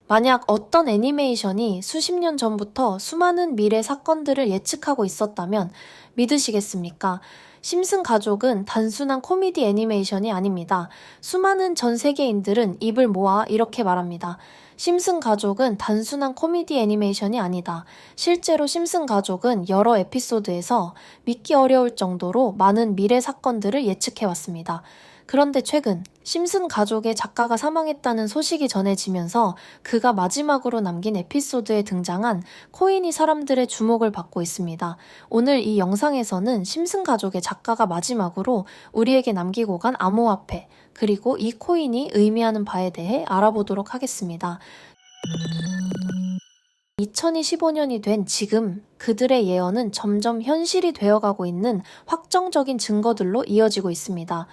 만약 어떤 애니메이션이 수십 년 전부터 수많은 미래 사건들을 예측하고 있었다면 믿으시겠습니까? 심슨 가족은 단순한 코미디 애니메이션이 아닙니다. 수많은 전 세계인들은 입을 모아 이렇게 말합니다. 심슨 가족은 단순한 코미디 애니메이션이 아니다. 실제로 심슨 가족은 여러 에피소드에서 믿기 어려울 정도로 많은 미래 사건들을 예측해왔습니다. 그런데 최근 심슨 가족의 작가가 사망했다는 소식이 전해지면서 그가 마지막으로 남긴 에피소드에 등장한 코인이 사람들의 주목을 받고 있습니다. 오늘 이 영상에서는 심슨 가족의 작가가 마지막으로 우리에게 남기고 간 암호화폐, 그리고 이 코인이 의미하는 바에 대해 알아보도록 하겠습니다. 2025년이 된 지금 그들의 예언은 점점 현실이 되어가고 있는 확정적인 증거들로 이어지고 있습니다.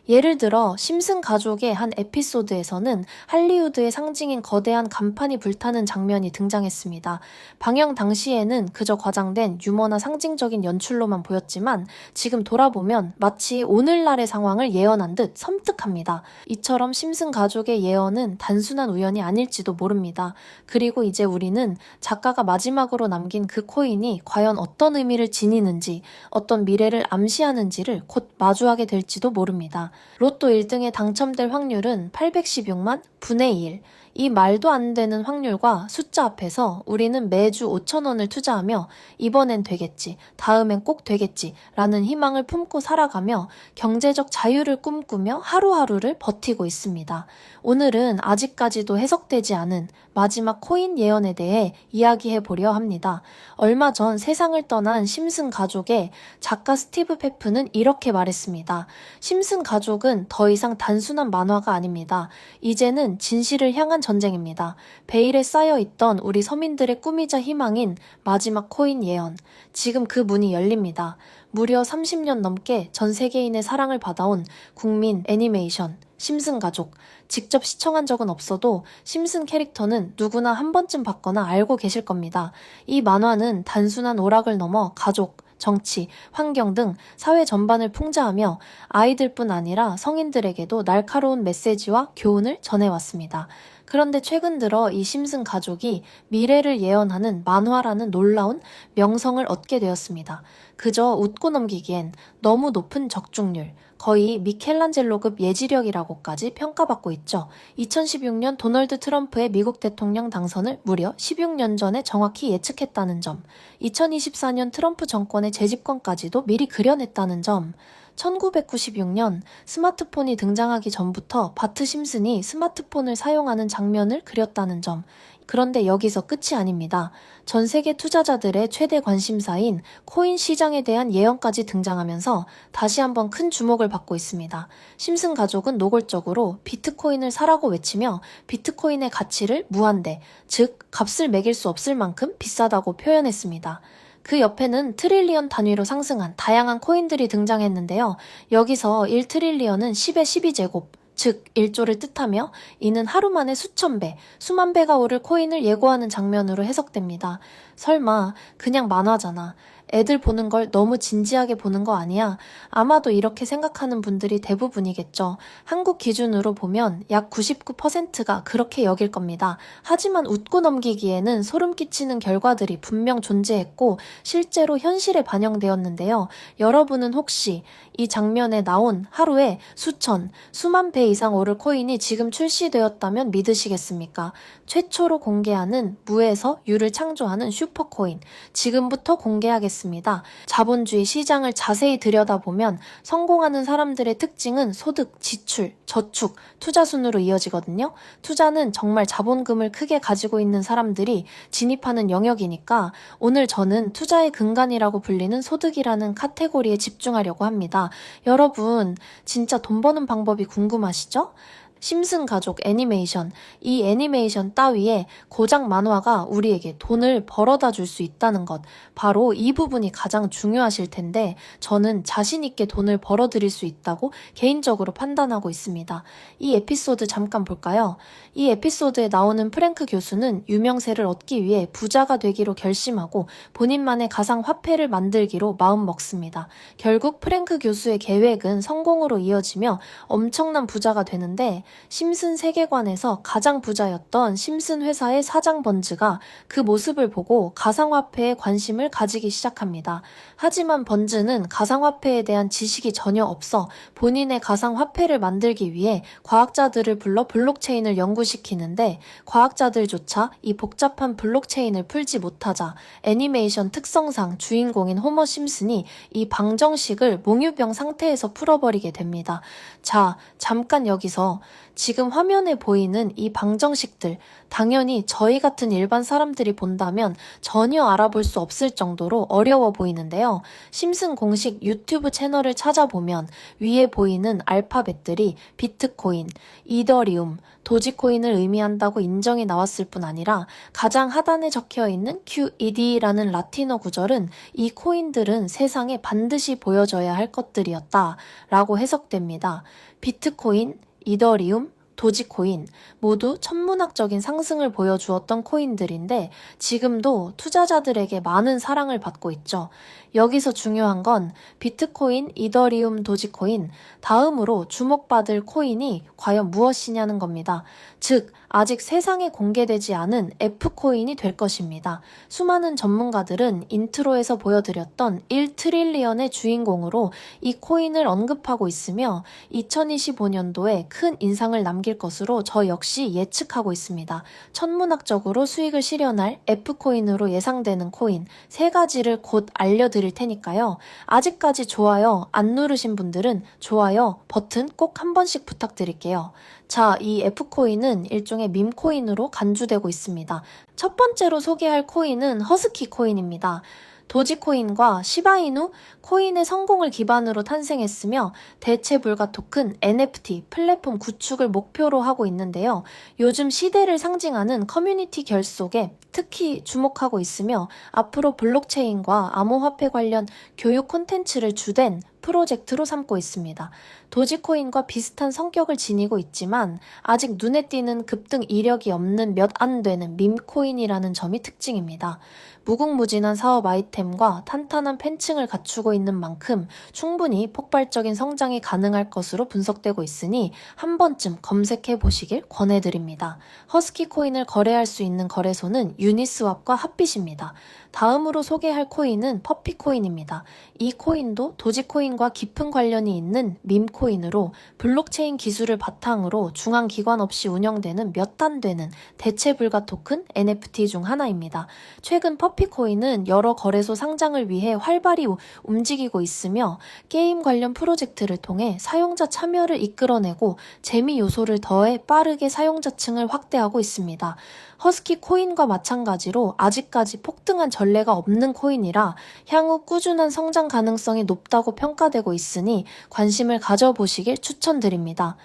예를 들어 심슨 가족의 한 에피소드에서는 할리우드의 상징인 거대한 간판이 불타는 장면이 등장했습니다. 방영 당시에는 그저 과장된 유머나 상징적인 연출로만 보였지만 지금 돌아보면 마치 오늘날의 상황을 예언한 듯 섬뜩합니다. 이처럼 심슨 가족의 예언은 단순한 우연이 아닐지도 모릅니다. 그리고 이제 우리는 작가가 마지막으로 남긴 그 코인이 과연 어떤 의미를 지니는지, 어떤 미래를 암시하는지를 곧 마주하게 될지도 모릅니다. 로또 1등에 당첨될 확률은 816만 분의 1. 이 말도 안 되는 확률과 숫자 앞에서 우리는 매주 5,000원을 투자하며 이번엔 되겠지, 다음엔 꼭 되겠지 라는 희망을 품고 살아가며 경제적 자유를 꿈꾸며 하루하루를 버티고 있습니다. 오늘은 아직까지도 해석되지 않은 마지막 코인 예언에 대해 이야기해 보려 합니다. 얼마 전 세상을 떠난 심슨 가족의 작가 스티브 페프는 이렇게 말했습니다. 심슨 가족은 더 이상 단순한 만화가 아닙니다. 이제는 진실을 향한 전쟁입니다. 베일에 쌓여있던 우리 서민들의 꿈이자 희망인 마지막 코인 예언. 지금 그 문이 열립니다. 무려 30년 넘게 전 세계인의 사랑을 받아온 국민 애니메이션 심슨 가족. 직접 시청한 적은 없어도 심슨 캐릭터는 누구나 한 번쯤 봤거나 알고 계실 겁니다. 이 만화는 단순한 오락을 넘어 가족, 정치, 환경 등 사회 전반을 풍자하며 아이들뿐 아니라 성인들에게도 날카로운 메시지와 교훈을 전해왔습니다. 그런데 최근 들어 이 심슨 가족이 미래를 예언하는 만화라는 놀라운 명성을 얻게 되었습니다. 그저 웃고 넘기기엔 너무 높은 적중률, 거의 미켈란젤로급 예지력이라고까지 평가받고 있죠. 2016년 도널드 트럼프의 미국 대통령 당선을 무려 16년 전에 정확히 예측했다는 점, 2024년 트럼프 정권의 재집권까지도 미리 그려냈다는 점, 1996년 스마트폰이 등장하기 전부터 바트 심슨이 스마트폰을 사용하는 장면을 그렸다는 점. 그런데 여기서 끝이 아닙니다. 전 세계 투자자들의 최대 관심사인 코인 시장에 대한 예언까지 등장하면서 다시 한번 큰 주목을 받고 있습니다. 심슨 가족은 노골적으로 비트코인을 사라고 외치며 비트코인의 가치를 무한대, 즉 값을 매길 수 없을 만큼 비싸다고 표현했습니다. 그 옆에는 트릴리언 단위로 상승한 다양한 코인들이 등장했는데요. 여기서 1트릴리언은 10의 12제곱, 즉 1조를 뜻하며 이는 하루 만에 수천 배, 수만 배가 오를 코인을 예고하는 장면으로 해석됩니다. 설마 그냥 만화잖아. 애들 보는 걸 너무 진지하게 보는 거 아니야? 아마도 이렇게 생각하는 분들이 대부분이겠죠. 한국 기준으로 보면 약 99%가 그렇게 여길 겁니다. 하지만 웃고 넘기기에는 소름 끼치는 결과들이 분명 존재했고 실제로 현실에 반영되었는데요. 여러분은 혹시 이 장면에 나온 하루에 수천, 수만 배 이상 오를 코인이 지금 출시되었다면 믿으시겠습니까? 최초로 공개하는 무에서 유를 창조하는 슈퍼코인. 지금부터 공개하겠습니다. 자본주의 시장을 자세히 들여다보면 성공하는 사람들의 특징은 소득, 지출, 저축, 투자 순으로 이어지거든요. 투자는 정말 자본금을 크게 가지고 있는 사람들이 진입하는 영역이니까 오늘 저는 투자의 근간이라고 불리는 소득이라는 카테고리에 집중하려고 합니다. 여러분, 진짜 돈 버는 방법이 궁금하시죠? 심슨 가족 애니메이션, 이 애니메이션 따위에 고작 만화가 우리에게 돈을 벌어다 줄 수 있다는 것, 바로 이 부분이 가장 중요하실 텐데 저는 자신 있게 돈을 벌어들일 수 있다고 개인적으로 판단하고 있습니다. 이 에피소드 잠깐 볼까요? 이 에피소드에 나오는 프랭크 교수는 유명세를 얻기 위해 부자가 되기로 결심하고 본인만의 가상화폐를 만들기로 마음먹습니다. 결국 프랭크 교수의 계획은 성공으로 이어지며 엄청난 부자가 되는데 심슨 세계관에서 가장 부자였던 심슨 회사의 사장 번즈가 그 모습을 보고 가상화폐에 관심을 가지기 시작합니다. 하지만 번즈는 가상화폐에 대한 지식이 전혀 없어 본인의 가상화폐를 만들기 위해 과학자들을 불러 블록체인을 연구시키는데 과학자들조차 이 복잡한 블록체인을 풀지 못하자 애니메이션 특성상 주인공인 호머 심슨이 이 방정식을 몽유병 상태에서 풀어버리게 됩니다. 자, 잠깐 여기서 지금 화면에 보이는 이 방정식들, 당연히 저희 같은 일반 사람들이 본다면 전혀 알아볼 수 없을 정도로 어려워 보이는데요. 심슨 공식 유튜브 채널을 찾아보면 위에 보이는 알파벳들이 비트코인, 이더리움, 도지코인을 의미한다고 인정이 나왔을 뿐 아니라 가장 하단에 적혀 있는 QED라는 라틴어 구절은 이 코인들은 세상에 반드시 보여져야 할 것들이었다 라고 해석됩니다. 비트코인, 이더리움, 도지코인 모두 천문학적인 상승을 보여주었던 코인들인데 지금도 투자자들에게 많은 사랑을 받고 있죠. 여기서 중요한 건 비트코인, 이더리움, 도지코인 다음으로 주목받을 코인이 과연 무엇이냐는 겁니다. 즉 아직 세상에 공개되지 않은 F코인이 될 것입니다. 수많은 전문가들은 인트로에서 보여드렸던 1트릴리언의 주인공으로 이 코인을 언급하고 있으며 2025년도에 큰 인상을 남길 것으로 저 역시 예측하고 있습니다. 천문학적으로 수익을 실현할 F코인으로 예상되는 코인 3가지를 곧 알려드릴 테니까요. 아직까지 좋아요 안 누르신 분들은 좋아요 버튼 꼭 한 번씩 부탁드릴게요. 자, 이 F코인은 일종의 밈코인으로 간주되고 있습니다. 첫 번째로 소개할 코인은 허스키 코인입니다. 도지코인과 시바이누 코인의 성공을 기반으로 탄생했으며 대체 불가 토큰 NFT 플랫폼 구축을 목표로 하고 있는데요. 요즘 시대를 상징하는 커뮤니티 결속에 특히 주목하고 있으며 앞으로 블록체인과 암호화폐 관련 교육 콘텐츠를 주된 프로젝트로 삼고 있습니다. 도지코인과 비슷한 성격을 지니고 있지만 아직 눈에 띄는 급등 이력이 없는 몇 안 되는 밈코인이라는 점이 특징입니다. 무궁무진한 사업 아이템과 탄탄한 팬층을 갖추고 있는 만큼 충분히 폭발적인 성장이 가능할 것으로 분석되고 있으니 한 번쯤 검색해 보시길 권해드립니다. 허스키 코인을 거래할 수 있는 거래소는 유니스왑과 핫빗입니다. 다음으로 소개할 코인은 퍼피코인입니다. 이 코인도 도지코인과 깊은 관련이 있는 밈코인으로 블록체인 기술을 바탕으로 중앙기관 없이 운영되는 몇 안 되는 대체 불가 토큰 NFT 중 하나입니다. 최근 퍼피코인은 여러 거래소 상장을 위해 활발히 움직이고 있으며 게임 관련 프로젝트를 통해 사용자 참여를 이끌어내고 재미 요소를 더해 빠르게 사용자층을 확대하고 있습니다. 허스키 코인과 마찬가지로 아직까지 폭등한 전례가 없는 코인이라 향후 꾸준한 성장 가능성이 높다고 평가되고 있으니 관심을 가져보시길 추천드립니다.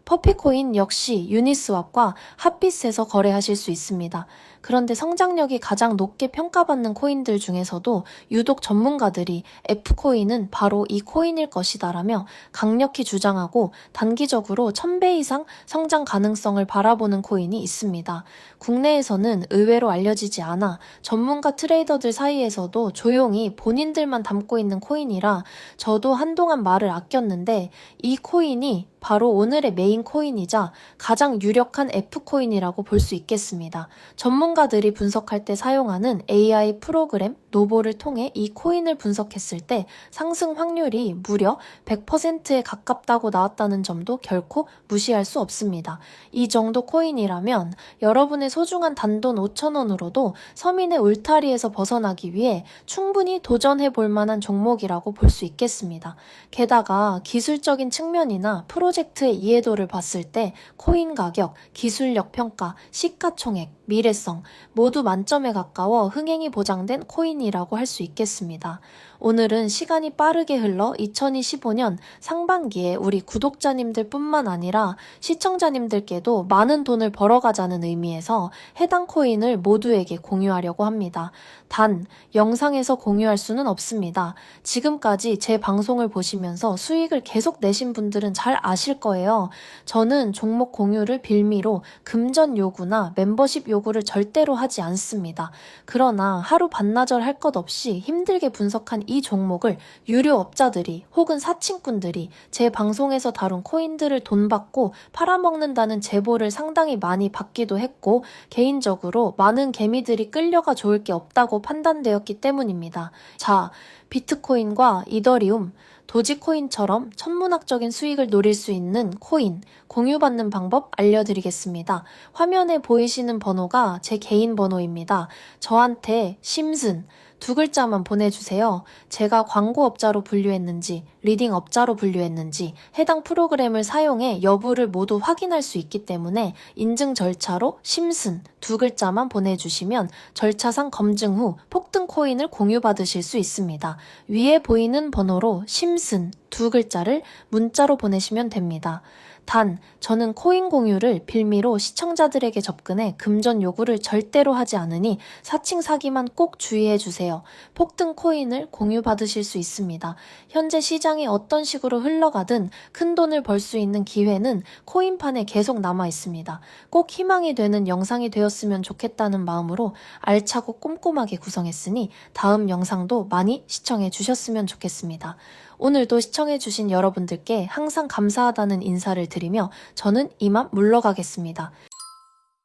퍼피코인 역시 유니스왑과 핫빗에서 거래하실 수 있습니다. 그런데 성장력이 가장 높게 평가받는 코인들 중에서도 유독 전문가들이 F코인은 바로 이 코인일 것이다라며 강력히 주장하고 단기적으로 1000배 이상 성장 가능성을 바라보는 코인이 있습니다. 국내에서는 의외로 알려지지 않아 전문가 트레이더들 사이에서도 조용히 본인들만 담고 있는 코인이라 저도 한동안 말을 아꼈는데 이 코인이 바로 오늘의 메인 코인이자 가장 유력한 F코인이라고 볼 수 있겠습니다. 전문가들이 분석할 때 사용하는 AI 프로그램 노보를 통해 이 코인을 분석했을 때 상승 확률이 무려 100%에 가깝다고 나왔다는 점도 결코 무시할 수 없습니다. 이 정도 코인이라면 여러분의 소중한 단돈 5,000원으로도 서민의 울타리에서 벗어나기 위해 충분히 도전해 볼 만한 종목이라고 볼 수 있겠습니다. 게다가 기술적인 측면이나 프로젝트의 이해도를 봤을 때 코인 가격, 기술력 평가, 시가총액, 미래성 모두 만점에 가까워 흥행이 보장된 코인이라고 할 수 있겠습니다. 오늘은 시간이 빠르게 흘러 2025년 상반기에 우리 구독자님들 뿐만 아니라 시청자님들께도 많은 돈을 벌어가자는 의미에서 해당 코인을 모두에게 공유하려고 합니다. 단, 영상에서 공유할 수는 없습니다. 지금까지 제 방송을 보시면서 수익을 계속 내신 분들은 잘 아실 아실 거예요. 저는 종목 공유를 빌미로 금전 요구나 멤버십 요구를 절대로 하지 않습니다. 그러나 하루 반나절 할 것 없이 힘들게 분석한 이 종목을 유료업자들이 혹은 사칭꾼들이 제 방송에서 다룬 코인들을 돈 받고 팔아먹는다는 제보를 상당히 많이 받기도 했고, 개인적으로 많은 개미들이 끌려가 좋을 게 없다고 판단되었기 때문입니다. 자, 비트코인과 이더리움, 도지코인처럼 천문학적인 수익을 노릴 수 있는 코인, 공유받는 방법 알려드리겠습니다. 화면에 보이시는 번호가 제 개인 번호입니다. 저한테 심슨 두 글자만 보내주세요. 제가 광고업자로 분류했는지, 리딩업자로 분류했는지 해당 프로그램을 사용해 여부를 모두 확인할 수 있기 때문에 인증 절차로 심슨 두 글자만 보내주시면 절차상 검증 후 폭등 코인을 공유받으실 수 있습니다. 위에 보이는 번호로 심슨 두 글자를 문자로 보내시면 됩니다. 단, 저는 코인 공유를 빌미로 시청자들에게 접근해 금전 요구를 절대로 하지 않으니 사칭 사기만 꼭 주의해 주세요. 폭등 코인을 공유받으실 수 있습니다. 현재 시장이 어떤 식으로 흘러가든 큰 돈을 벌 수 있는 기회는 코인판에 계속 남아 있습니다. 꼭 희망이 되는 영상이 되었으면 좋겠다는 마음으로 알차고 꼼꼼하게 구성했으니 다음 영상도 많이 시청해 주셨으면 좋겠습니다. 오늘도 시청해주신 여러분들께 항상 감사하다는 인사를 드리며 저는 이만 물러가겠습니다.